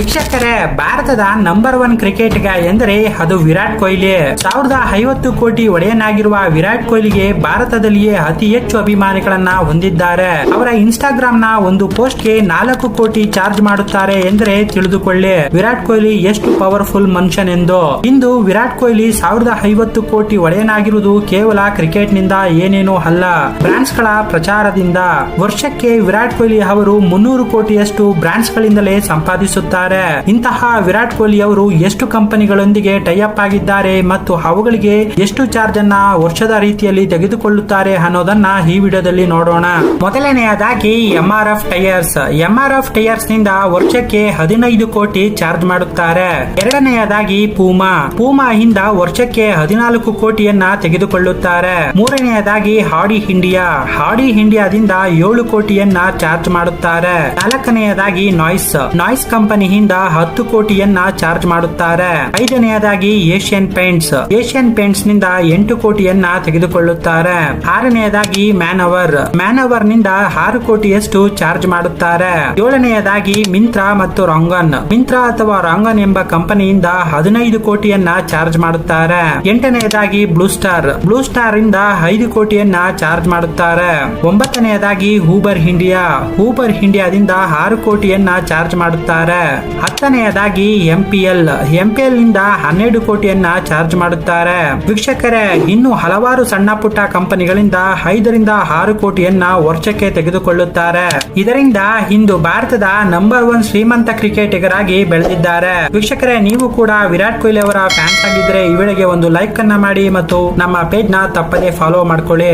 ವೀಕ್ಷಕರೇ, ಭಾರತದ ನಂಬರ್ 1 ಕ್ರಿಕೆಟಿಗ ಎಂದರೆ ಅದು ವಿರಾಟ್ ಕೊಹ್ಲಿ. 1050 ಕೋಟಿ ಒಡೆಯನಾಗಿರುವ ವಿರಾಟ್ ಕೊಹ್ಲಿಗೆ ಭಾರತದಲ್ಲಿಯೇ ಅತಿ ಹೆಚ್ಚು ಅಭಿಮಾನಿಗಳನ್ನ ಹೊಂದಿದ್ದಾರೆ. ಅವರ ಇನ್ಸ್ಟಾಗ್ರಾಮ್ ನ ಒಂದು ಪೋಸ್ಟ್ ಗೆ 4 ಕೋಟಿ ಚಾರ್ಜ್ ಮಾಡುತ್ತಾರೆ ಎಂದರೆ ತಿಳಿದುಕೊಳ್ಳಿ ವಿರಾಟ್ ಕೊಹ್ಲಿ ಎಷ್ಟು ಪವರ್ಫುಲ್ ಮನುಷ್ಯನೆಂದು. ಇಂದು ವಿರಾಟ್ ಕೊಹ್ಲಿ 1050 ಕೋಟಿ ಒಡೆಯನಾಗಿರುವುದು ಕೇವಲ ಕ್ರಿಕೆಟ್ ನಿಂದ ಏನೇನೂ ಅಲ್ಲ, ಬ್ರಾಂಡ್ಸ್ ಗಳ ಪ್ರಚಾರದಿಂದ. ವರ್ಷಕ್ಕೆ ವಿರಾಟ್ ಕೊಹ್ಲಿ ಅವರು 300 ಕೋಟಿಯಷ್ಟು ಬ್ರಾಂಡ್ಸ್ ಗಳಿಂದಲೇ ಸಂಪಾದಿಸುತ್ತಾರೆ. ಇಂತಹ ವಿರಾಟ್ ಕೊಹ್ಲಿ ಅವರು ಎಷ್ಟು ಕಂಪನಿಗಳೊಂದಿಗೆ ಟೈಅಪ್ ಆಗಿದ್ದಾರೆ ಮತ್ತು ಅವುಗಳಿಗೆ ಎಷ್ಟು ಚಾರ್ಜ್ ಅನ್ನ ವರ್ಷದ ರೀತಿಯಲ್ಲಿ ತೆಗೆದುಕೊಳ್ಳುತ್ತಾರೆ ಅನ್ನೋದನ್ನ ಈ ವಿಡಿಯೋದಲ್ಲಿ ನೋಡೋಣ. ಮೊದಲನೆಯದಾಗಿ MRF ಟೈರ್ಸ್. MRF ಟೈರ್ಸ್ ನಿಂದ ವರ್ಷಕ್ಕೆ 15 ಕೋಟಿ ಚಾರ್ಜ್ ಮಾಡುತ್ತಾರೆ. ಎರಡನೆಯದಾಗಿ ಪೂಮಾ ಇಂದ ವರ್ಷಕ್ಕೆ 14 ಕೋಟಿಯನ್ನ ತೆಗೆದುಕೊಳ್ಳುತ್ತಾರೆ. ಮೂರನೆಯದಾಗಿ ಹಾಡಿ ಇಂಡಿಯಾದಿಂದ 7 ಕೋಟಿಯನ್ನ ಚಾರ್ಜ್ ಮಾಡುತ್ತಾರೆ. ನಾಲ್ಕನೆಯದಾಗಿ ನಾಯ್ಸ್ ಕಂಪನಿಯಿಂದ 10 ಕೋಟಿಯನ್ನ ಚಾರ್ಜ್ ಮಾಡುತ್ತಾರೆ. ಐದನೆಯದಾಗಿ ಏಷ್ಯನ್ ಪೇಂಟ್ಸ್ ನಿಂದ 8 ಕೋಟಿಯನ್ನ ತೆಗೆದುಕೊಳ್ಳುತ್ತಾರೆ. ಆರನೆಯದಾಗಿ ಮ್ಯಾನವರ್ ನಿಂದ 6 ಕೋಟಿಯಷ್ಟು ಚಾರ್ಜ್ ಮಾಡುತ್ತಾರೆ. ಏಳನೆಯದಾಗಿ ಮಿಂತ್ರಾ ಅಥವಾ ರಾಂಗನ್ ಎಂಬ ಕಂಪನಿಯಿಂದ 15 ಕೋಟಿಯನ್ನ ಚಾರ್ಜ್ ಮಾಡುತ್ತಾರೆ. ಎಂಟನೆಯದಾಗಿ ಬ್ಲೂ ಸ್ಟಾರ್ ಇಂದ 5 ಕೋಟಿಯನ್ನ ಚಾರ್ಜ್ ಮಾಡುತ್ತಾರೆ. ಒಂಬತ್ತನೆಯದಾಗಿ ಊಬರ್ ಇಂಡಿಯಾದಿಂದ 6 ಕೋಟಿಯನ್ನ ಚಾರ್ಜ್ ಮಾಡುತ್ತಾರೆ. ಹತ್ತನೆಯದಾಗಿ MPL ನಿಂದ 12 ಕೋಟಿಯನ್ನ ಚಾರ್ಜ್ ಮಾಡುತ್ತಾರೆ. ವೀಕ್ಷಕರೇ, ಇನ್ನು ಹಲವಾರು ಸಣ್ಣ ಪುಟ್ಟ ಕಂಪನಿಗಳಿಂದ 5 ರಿಂದ 6 ಕೋಟಿಯನ್ನ ವರ್ಷಕ್ಕೆ ತೆಗೆದುಕೊಳ್ಳುತ್ತಾರೆ. ಇದರಿಂದ ಇಂದು ಭಾರತದ ನಂಬರ್ 1 ಶ್ರೀಮಂತ ಕ್ರಿಕೆಟಿಗರಾಗಿ ಬೆಳೆದಿದ್ದಾರೆ. ವೀಕ್ಷಕರೇ, ನೀವು ಕೂಡ ವಿರಾಟ್ ಕೊಹ್ಲಿ ಅವರ ಫ್ಯಾನ್ಸ್ ಆಗಿದ್ರೆ ಈ ವಿಡಿಯೋಗೆ ಒಂದು ಲೈಕ್ ಅನ್ನ ಮಾಡಿ ಮತ್ತು ನಮ್ಮ ಪೇಜ್ ನ ತಪ್ಪದೇ ಫಾಲೋ ಮಾಡ್ಕೊಳ್ಳಿ.